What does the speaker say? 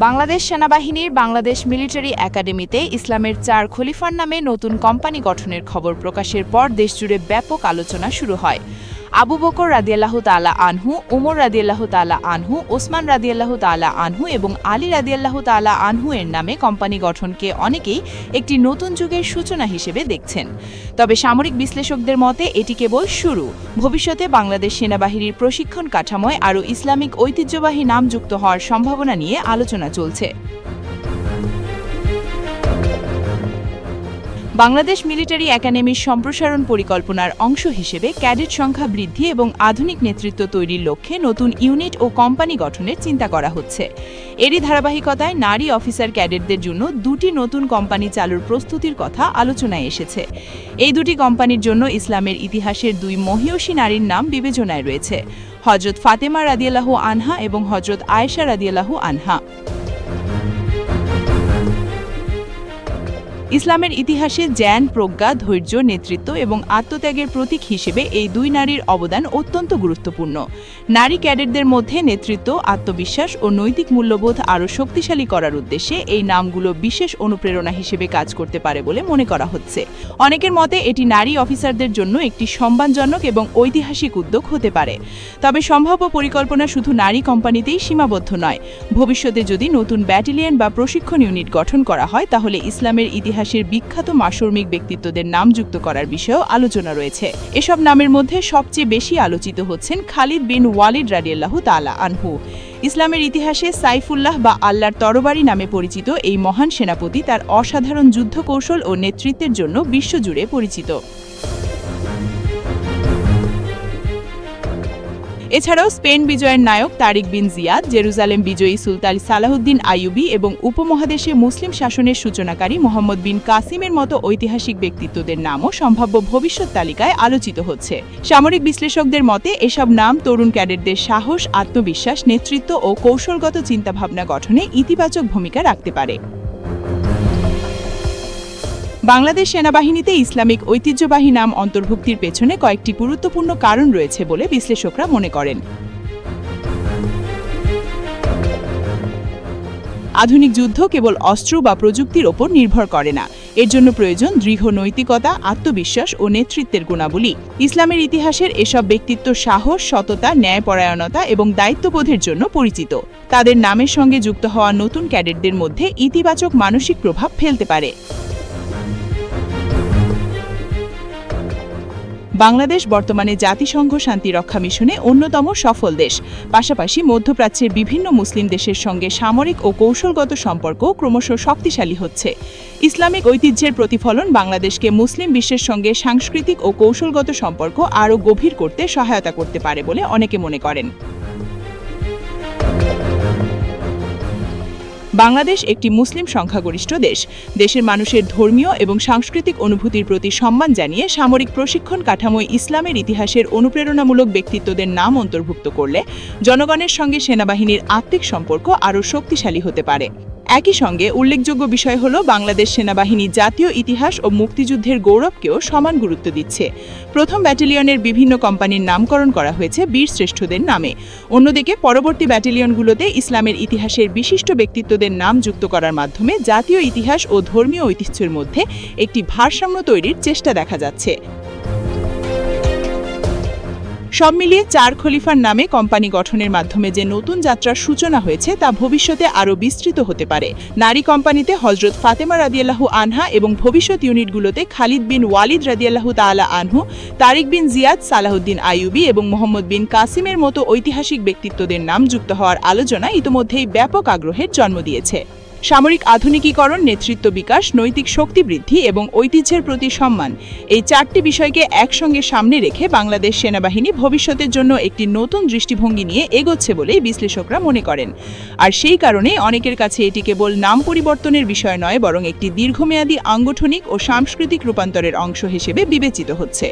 বাংলাদেশ সেনাবাহিনীর বাংলাদেশ মিলিটারি একাডেমিতে ইসলামের ৪ খলিফার নামে নতুন কোম্পানি গঠনের খবর প্রকাশের পর দেশজুড়ে ব্যাপক আলোচনা শুরু হয়। আবু বকর রাদিয়াল্লাহু তাআলা আনহু, উমর রাদিয়াল্লাহু তাআলা আনহু, ওসমান রাদিয়াল্লাহু তাআলা আনহু এবং আলী রাদিয়াল্লাহু তাআলা আনহু এর নামে কোম্পানি গঠনকে অনেকেই একটি নতুন যুগের সূচনা হিসেবে দেখছেন। তবে সামরিক বিশ্লেষকদের মতে এটি কেবল শুরু। ভবিষ্যতে বাংলাদেশ সেনাবাহিনীর প্রশিক্ষণ কাঠামোয় আরও ইসলামিক ঐতিহ্যবাহী নাম যুক্ত হওয়ার সম্ভাবনা নিয়ে আলোচনা চলছে। বাংলাদেশ মিলিটারি একাডেমির সম্প্রসারণ পরিকল্পনার অংশ হিসেবে ক্যাডেট সংখ্যা বৃদ্ধি এবং আধুনিক নেতৃত্ব তৈরির লক্ষ্যে নতুন ইউনিট ও কোম্পানি গঠনের চিন্তা করা হচ্ছে। এরই ধারাবাহিকতায় নারী অফিসার ক্যাডেটদের জন্য 2টি নতুন কোম্পানি চালুর প্রস্তুতির কথা আলোচনায় এসেছে। এই 2টি কোম্পানির জন্য ইসলামের ইতিহাসের 2 মহিয়সী নারীর নাম বিবেচনায় রয়েছে, হযরত ফাতেমা রাদিয়াল্লাহু আনহা এবং হযরত আয়েশা রাদিয়াল্লাহু আনহা। ইসলামের ইতিহাসে জ্ঞান, প্রজ্ঞা, ধৈর্য, নেতৃত্ব এবং আত্মত্যাগের প্রতীক হিসেবে এই 2 নারীর অবদান অত্যন্ত গুরুত্বপূর্ণ। নারী ক্যাডেটদের মধ্যে নেতৃত্ব, আত্মবিশ্বাস ও নৈতিক মূল্যবোধ আরও শক্তিশালী করার উদ্দেশ্যে এই নামগুলো বিশেষ অনুপ্রেরণা হিসেবে কাজ করতে পারে বলে মনে করা হচ্ছে। অনেকের মতে এটি নারী অফিসারদের জন্য একটি সম্মানজনক এবং ঐতিহাসিক উদ্যোগ হতে পারে। তবে সম্ভাব্য পরিকল্পনা শুধু নারী কোম্পানিতেই সীমাবদ্ধ নয়। ভবিষ্যতে যদি নতুন ব্যাটালিয়ন বা প্রশিক্ষণ ইউনিট গঠন করা হয়, তাহলে ইসলামের ইতিহাসের বিখ্যাত মাসর্মিক ব্যক্তিত্বদের নাম যুক্ত করার বিষয়েও আলোচনা রয়েছে। এসব নামের মধ্যে সবচেয়ে বেশি আলোচিত হচ্ছেন খালিদ বিন ওয়ালিদ রাদিয়াল্লাহু তাআলা আনহু। ইসলামের ইতিহাসে সাইফুল্লাহ বা আল্লাহর তরবারি নামে পরিচিত এই মহান সেনাপতি তার অসাধারণ যুদ্ধ কৌশল ও নেতৃত্বের জন্য বিশ্বজুড়ে পরিচিত। এছাড়াও স্পেন বিজয়ের নায়ক তারিক বিন জিয়াদ, জেরুজালেম বিজয়ী সুলতান সালাহুদ্দিন আইয়ুবী এবং উপমহাদেশে মুসলিম শাসনের সূচনাকারী মোহাম্মদ বিন কাসিমের মতো ঐতিহাসিক ব্যক্তিত্বদের নামও সম্ভাব্য ভবিষ্যৎ তালিকায় আলোচিত হচ্ছে। সামরিক বিশ্লেষকদের মতে এসব নাম তরুণ ক্যাডেটদের সাহস, আত্মবিশ্বাস, নেতৃত্ব ও কৌশলগত চিন্তাভাবনা গঠনে ইতিবাচক ভূমিকা রাখতে পারে। বাংলাদেশ সেনাবাহিনীতে ইসলামিক ঐতিহ্যবাহী নাম অন্তর্ভুক্তির পেছনে কয়েকটি গুরুত্বপূর্ণ কারণ রয়েছে বলে বিশ্লেষকরা মনে করেন। আধুনিক যুদ্ধ কেবল অস্ত্র বা প্রযুক্তির ওপর নির্ভর করে না। এর জন্য প্রয়োজন দৃঢ় নৈতিকতা, আত্মবিশ্বাস ও নেতৃত্বের গুণাবলী। ইসলামের ইতিহাসের এসব ব্যক্তিত্ব সাহস, সততা, ন্যায়পরায়ণতা এবং দায়িত্ববোধের জন্য পরিচিত। তাদের নামের সঙ্গে যুক্ত হওয়া নতুন ক্যাডেটদের মধ্যে ইতিবাচক মানসিক প্রভাব ফেলতে পারে। বাংলাদেশ বর্তমানে জাতিসংঘ শান্তিরক্ষা মিশনে অন্যতম সফল দেশ। পাশাপাশি মধ্যপ্রাচ্যের বিভিন্ন মুসলিম দেশের সঙ্গে সামরিক ও কৌশলগত সম্পর্ক ক্রমশ শক্তিশালী হচ্ছে। ইসলামিক ঐতিহ্যের প্রতিফলন বাংলাদেশকে মুসলিম বিশ্বের সঙ্গে সাংস্কৃতিক ও কৌশলগত সম্পর্ক আরও গভীর করতে সহায়তা করতে পারে বলে অনেকে মনে করেন। বাংলাদেশ একটি মুসলিম সংখ্যাগরিষ্ঠ দেশ। দেশের মানুষের ধর্মীয় এবং সাংস্কৃতিক অনুভূতির প্রতি সম্মান জানিয়ে সামরিক প্রশিক্ষণ কাঠামোয় ইসলামের ইতিহাসের অনুপ্রেরণামূলক ব্যক্তিত্বদের নাম অন্তর্ভুক্ত করলে জনগণের সঙ্গে সেনাবাহিনীর আত্মিক সম্পর্ক আরও শক্তিশালী হতে পারে। একই সঙ্গে উল্লেখযোগ্য বিষয় হল বাংলাদেশ সেনাবাহিনী জাতীয় ইতিহাস ও মুক্তিযুদ্ধের গৌরবকেও সমান গুরুত্ব দিচ্ছে। প্রথম ব্যাটালিয়নের বিভিন্ন কোম্পানির নামকরণ করা হয়েছে বীর শ্রেষ্ঠদের নামে। অন্যদিকে পরবর্তী ব্যাটালিয়নগুলোতে ইসলামের ইতিহাসের বিশিষ্ট ব্যক্তিত্বদের নাম যুক্ত করার মাধ্যমে জাতীয় ইতিহাস ও ধর্মীয় ঐতিহ্যের মধ্যে একটি ভারসাম্য তৈরির চেষ্টা দেখা যাচ্ছে। সব মিলিয়ে 4 খলিফার নামে কোম্পানি গঠনের মাধ্যমে যে নতুন যাত্রার সূচনা হয়েছে তা ভবিষ্যতে আরও বিস্তৃত হতে পারে। নারী কোম্পানিতে হযরত ফাতেমা রাদিয়াল্লাহু আনহা এবং ভবিষ্যৎ ইউনিটগুলোতে খালিদ বিন ওয়ালিদ রাদিয়াল্লাহু তাআলা আনহু, তারিক বিন জিয়াদ, সালাহুদ্দিন আইয়ুবী এবং মোহাম্মদ বিন কাসিমের মতো ঐতিহাসিক ব্যক্তিত্বদের নাম যুক্ত হওয়ার আলোচনা ইতিমধ্যেই ব্যাপক আগ্রহের জন্ম দিয়েছে। সামরিক আধুনিকীকরণ, নেতৃত্ব বিকাশ, নৈতিক শক্তি বৃদ্ধি এবং ঐতিহ্যের প্রতি সম্মান, এই 4টি বিষয়কে একসঙ্গে সামনে রেখে বাংলাদেশ সেনাবাহিনী ভবিষ্যতের জন্য একটি নতুন দৃষ্টিভঙ্গি নিয়ে এগোচ্ছে বলেই বিশ্লেষকরা মনে করেন। আর সেই কারণে অনেকের কাছে এটি কেবল নাম পরিবর্তনের বিষয় নয়, বরং একটি দীর্ঘমেয়াদী আঙ্গঠনিক ও সাংস্কৃতিক রূপান্তরের অংশ হিসেবে বিবেচিত হচ্ছে।